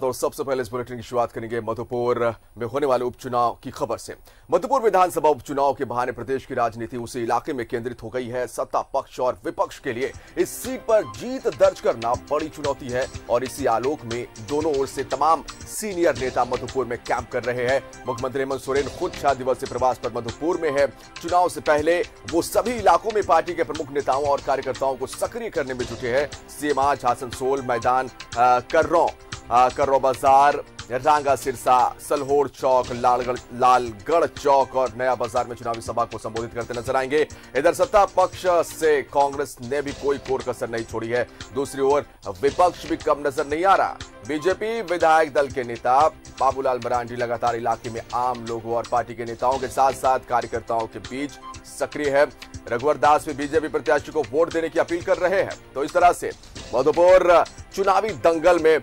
और सबसे पहले इस बुलेटिन की शुरुआत करेंगे मधुपुर में होने वाले उपचुनाव की खबर से। मधुपुर विधानसभा उपचुनाव के बहाने प्रदेश की राजनीति उसी इलाके में केंद्रित हो गई है। सत्ता पक्ष और विपक्ष के लिए इस सीट पर जीत दर्ज करना बड़ी चुनौती है और इसी आलोक में दोनों ओर से तमाम सीनियर नेता मधुपुर में कैंप कर रहे हैं। मुख्यमंत्री हेमंत सोरेन खुद 6 दिवसीय प्रवास पर मधुपुर में है। चुनाव से पहले वो सभी इलाकों में पार्टी के प्रमुख नेताओं और कार्यकर्ताओं को सक्रिय करने में जुटे हैं। सीएम आज आसनसोल मैदान, कर्रो बाजार, रांगा सिरसा, सलहोर चौक, लालगढ़ चौक और नया बाजार में चुनावी सभा को संबोधित करते नजर आएंगे। इधर सत्ता पक्ष से कांग्रेस ने भी कोई कोर कसर नहीं छोड़ी है। दूसरी ओर विपक्ष भी कम नजर नहीं आ रहा। बीजेपी विधायक दल के नेता बाबूलाल मरांडी लगातार इलाके में आम लोगों और पार्टी के नेताओं के साथ साथ कार्यकर्ताओं के बीच सक्रिय है। रघुवर दास भी बीजेपी प्रत्याशी को वोट देने की अपील कर रहे हैं। तो इस तरह से मधुपुर चुनावी दंगल में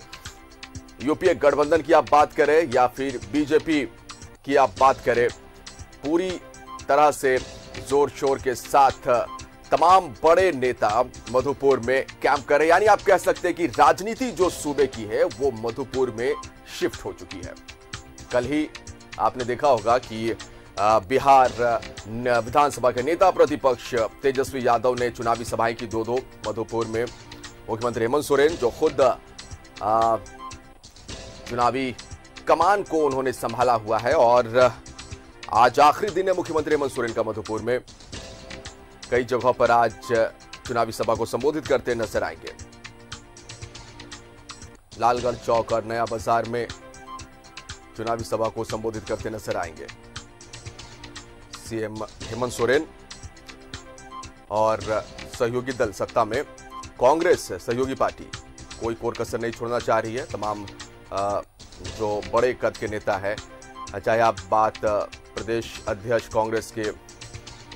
यूपीए गठबंधन की आप बात करें या फिर बीजेपी की आप बात करें, पूरी तरह से जोर शोर के साथ तमाम बड़े नेता मधुपुर में कैंप कर रहे हैं। यानी आप कह सकते हैं कि राजनीति जो सूबे की है वो मधुपुर में शिफ्ट हो चुकी है। कल ही आपने देखा होगा कि बिहार विधानसभा के नेता प्रतिपक्ष तेजस्वी यादव ने चुनावी सभाएं की दो मधुपुर में। मुख्यमंत्री हेमंत सोरेन जो खुद चुनावी कमान को उन्होंने संभाला हुआ है और आज आखिरी दिन है मुख्यमंत्री हेमंत सोरेन का मधुपुर में। कई जगहों पर आज चुनावी सभा को संबोधित करते नजर आएंगे। लालगढ़ चौक और नया बाजार में चुनावी सभा को संबोधित करते नजर आएंगे सीएम हेमंत सोरेन। और सहयोगी दल सत्ता में कांग्रेस सहयोगी पार्टी कोई कोर कसर नहीं छोड़ना चाह रही है। तमाम जो बड़े कद के नेता है, चाहे आप बात प्रदेश अध्यक्ष कांग्रेस के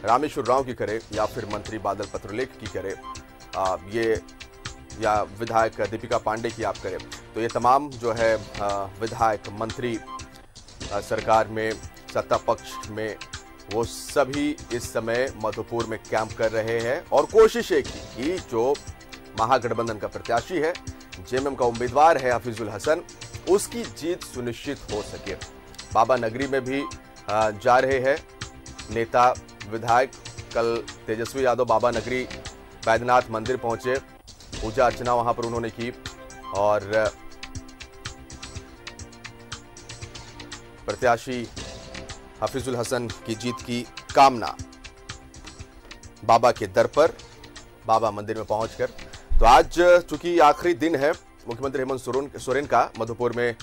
रामेश्वर राव की करें या फिर मंत्री बादल पत्रलेख की करें, ये या विधायक दीपिका पांडे की आप करें, तो ये तमाम जो है विधायक मंत्री सरकार में सत्ता पक्ष में वो सभी इस समय मधुपुर में कैंप कर रहे हैं और कोशिश एक की कि जो महागठबंधन का प्रत्याशी है, जेएमएम का उम्मीदवार है हफीजुल हसन, उसकी जीत सुनिश्चित हो सके। बाबा नगरी में भी जा रहे हैं नेता विधायक। कल तेजस्वी यादव बाबा नगरी बैद्यनाथ मंदिर पहुंचे, पूजा अर्चना वहां पर उन्होंने की और प्रत्याशी हफीजुल हसन की जीत की कामना बाबा के दर पर, बाबा मंदिर में पहुंचकर। तो आज चूंकि आखिरी दिन है मुख्यमंत्री हेमंत सोरेन का मधुपुर में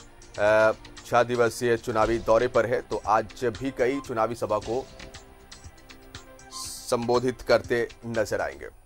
6 दिवसीय चुनावी दौरे पर है, तो आज भी कई चुनावी सभा को संबोधित करते नजर आएंगे।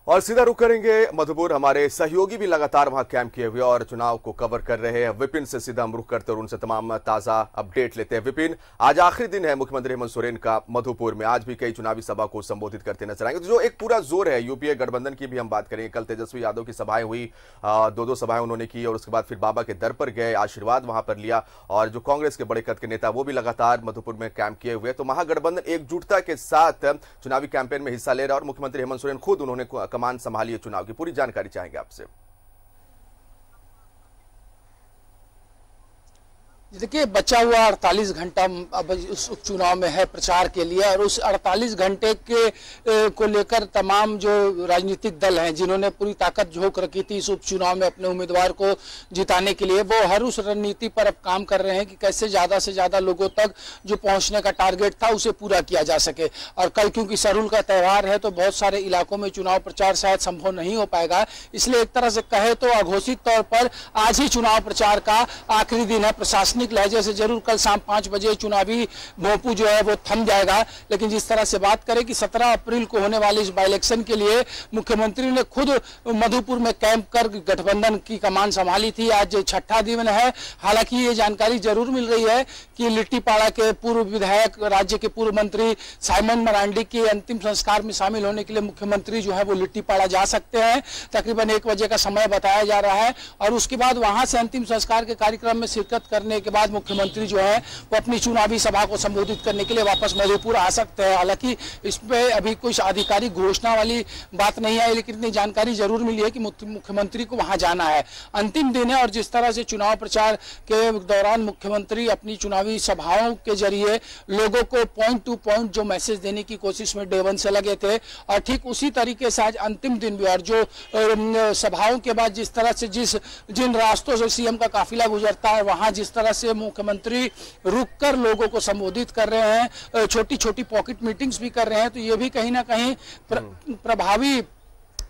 और सीधा रुख करेंगे मधुपुर। हमारे सहयोगी भी लगातार वहां कैंप किए हुए और चुनाव को कवर कर रहे हैं। विपिन से सीधा हम रुख करते और उनसे तमाम ताजा अपडेट लेते हैं। विपिन, आज आखिरी दिन है मुख्यमंत्री हेमंत सोरेन का मधुपुर में, आज भी कई चुनावी सभा को संबोधित करते नजर आएंगे। तो जो एक पूरा जोर है यूपीए गठबंधन की भी हम बात करेंगे। कल तेजस्वी यादव की सभाएं हुई, 2 सभाएं उन्होंने की और उसके बाद फिर बाबा के दर पर गए, आशीर्वाद वहां पर लिया। और जो कांग्रेस के बड़े कद के नेता वो भी लगातार मधुपुर में कैंप किए हुए। तो महागठबंधन एकजुटता के साथ चुनावी कैंपेन में हिस्सा ले रहा है और मुख्यमंत्री हेमंत सोरेन खुद उन्होंने कमान संभाली है। चुनाव की पूरी जानकारी चाहेंगे आपसे। देखिए, बचा हुआ 48 घंटा अब उस उपचुनाव में है प्रचार के लिए और उस 48 घंटे के को लेकर तमाम जो राजनीतिक दल हैं जिन्होंने पूरी ताकत झोंक रखी थी इस उपचुनाव में अपने उम्मीदवार को जिताने के लिए, वो हर उस रणनीति पर अब काम कर रहे हैं कि कैसे ज्यादा से ज्यादा लोगों तक जो पहुंचने का टारगेट था उसे पूरा किया जा सके। और कल क्योंकि सरूल का त्यौहार है तो बहुत सारे इलाकों में चुनाव प्रचार शायद संभव नहीं हो पाएगा, इसलिए एक तरह से कहे तो अघोषित तौर पर आज ही चुनाव प्रचार का आखिरी दिन है। प्रशासनिक लहजे से जरूर कल शाम 5 बजे चुनावी भोंपू जो है वो थम जाएगा, लेकिन जिस तरह से बात करें कि 17 अप्रैल को होने वाले इस बाई इलेक्शन के लिए मुख्यमंत्री ने खुद मधुपुर में कैंप कर गठबंधन की कमान संभाली थी। आज 6ठा दिन है। हालांकि ये जानकारी जरूर मिल रही है कि लिट्टीपाड़ा के पूर्व विधायक, राज्य के पूर्व मंत्री साइमन मरांडी के अंतिम संस्कार में शामिल होने के लिए मुख्यमंत्री जो है वो लिट्टीपाड़ा जा सकते हैं। तकरीबन 1 बजे का समय बताया जा रहा है और उसके बाद वहां से अंतिम संस्कार के कार्यक्रम में शिरकत करने के बाद मुख्यमंत्री जो है वो अपनी चुनावी सभा को संबोधित करने के लिए वापस मधुपुर आ सकते हैं। हालांकि इसमें अभी कुछ आधिकारिक घोषणा वाली बात नहीं आई, लेकिन इतनी जानकारी जरूर मिली है कि मुख्यमंत्री को वहां जाना है। अंतिम दिन है और जिस तरह से चुनाव प्रचार के दौरान मुख्यमंत्री अपनी चुनावी सभाओं के जरिए लोगों को पॉइंट टू पॉइंट जो मैसेज देने की कोशिश में डे वन से लगे थे, और ठीक उसी तरीके से आज अंतिम दिन भी, और जो सभाओं के बाद जिस तरह से जिन रास्तों से सीएम का काफिला गुजरता है वहां जिस तरह से मुख्यमंत्री रुककर लोगों को संबोधित कर रहे हैं, छोटी छोटी पॉकेट मीटिंग्स भी कर रहे हैं, तो ये भी कहीं ना कहीं प्रभावी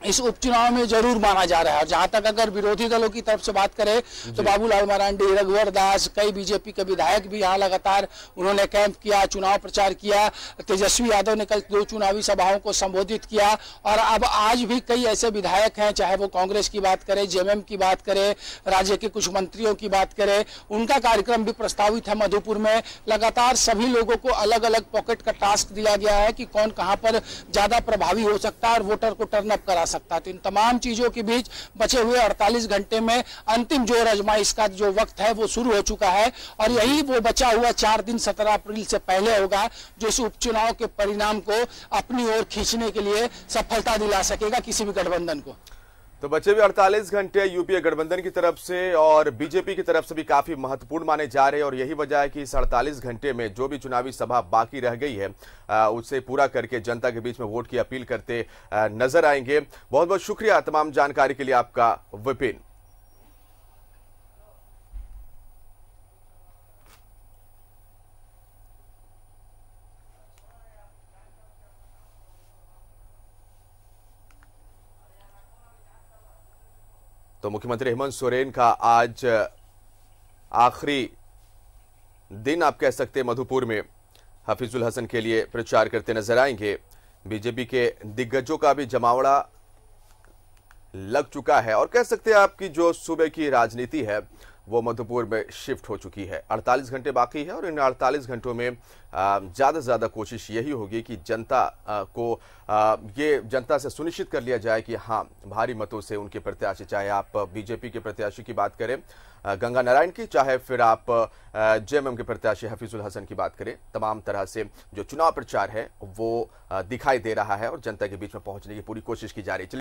इस उपचुनाव में जरूर माना जा रहा है। और जहां तक अगर विरोधी दलों की तरफ से बात करें तो बाबूलाल मरांडी, रघुवर दास, कई बीजेपी के विधायक भी यहां लगातार उन्होंने कैंप किया, चुनाव प्रचार किया। तेजस्वी यादव ने कल 2 चुनावी सभाओं को संबोधित किया, और अब आज भी कई ऐसे विधायक हैं, चाहे वो कांग्रेस की बात करें, जेएमएम की बात करें, राज्य के कुछ मंत्रियों की बात करें, उनका कार्यक्रम भी प्रस्तावित है मधुपुर में। लगातार सभी लोगों को अलग अलग पॉकेट का टास्क दिया गया है कि कौन कहां पर ज्यादा प्रभावी हो सकता है और वोटर को टर्न अप करा सकता है। तो इन तमाम चीजों के बीच बचे हुए 48 घंटे में अंतिम जोर आजमाइश का जो वक्त है वो शुरू हो चुका है, और यही वो बचा हुआ 4 दिन 17 अप्रैल से पहले होगा जो इस उपचुनाव के परिणाम को अपनी ओर खींचने के लिए सफलता दिला सकेगा किसी भी गठबंधन को। तो बचे हुए 48 घंटे यूपीए गठबंधन की तरफ से और बीजेपी की तरफ से भी काफी महत्वपूर्ण माने जा रहे हैं, और यही वजह है कि इस 48 घंटे में जो भी चुनावी सभा बाकी रह गई है उसे पूरा करके जनता के बीच में वोट की अपील करते नजर आएंगे। बहुत बहुत शुक्रिया तमाम जानकारी के लिए आपका विपिन। तो मुख्यमंत्री हेमंत सोरेन का आज आखिरी दिन आप कह सकते हैं मधुपुर में हफीजुल हसन के लिए प्रचार करते नजर आएंगे। बीजेपी के दिग्गजों का भी जमावड़ा लग चुका है, और कह सकते हैं आपकी जो सुबह की राजनीति है वो मधुपुर में शिफ्ट हो चुकी है। 48 घंटे बाकी है, और इन 48 घंटों में ज़्यादा से ज़्यादा कोशिश यही होगी कि जनता को ये जनता से सुनिश्चित कर लिया जाए कि हाँ, भारी मतों से उनके प्रत्याशी, चाहे आप बीजेपी के प्रत्याशी की बात करें गंगा नारायण की, चाहे फिर आप जेएमएम के प्रत्याशी हफीजुल हसन की बात करें, तमाम तरह से जो चुनाव प्रचार है वो दिखाई दे रहा है और जनता के बीच में पहुंचने की पूरी कोशिश की जा रही है।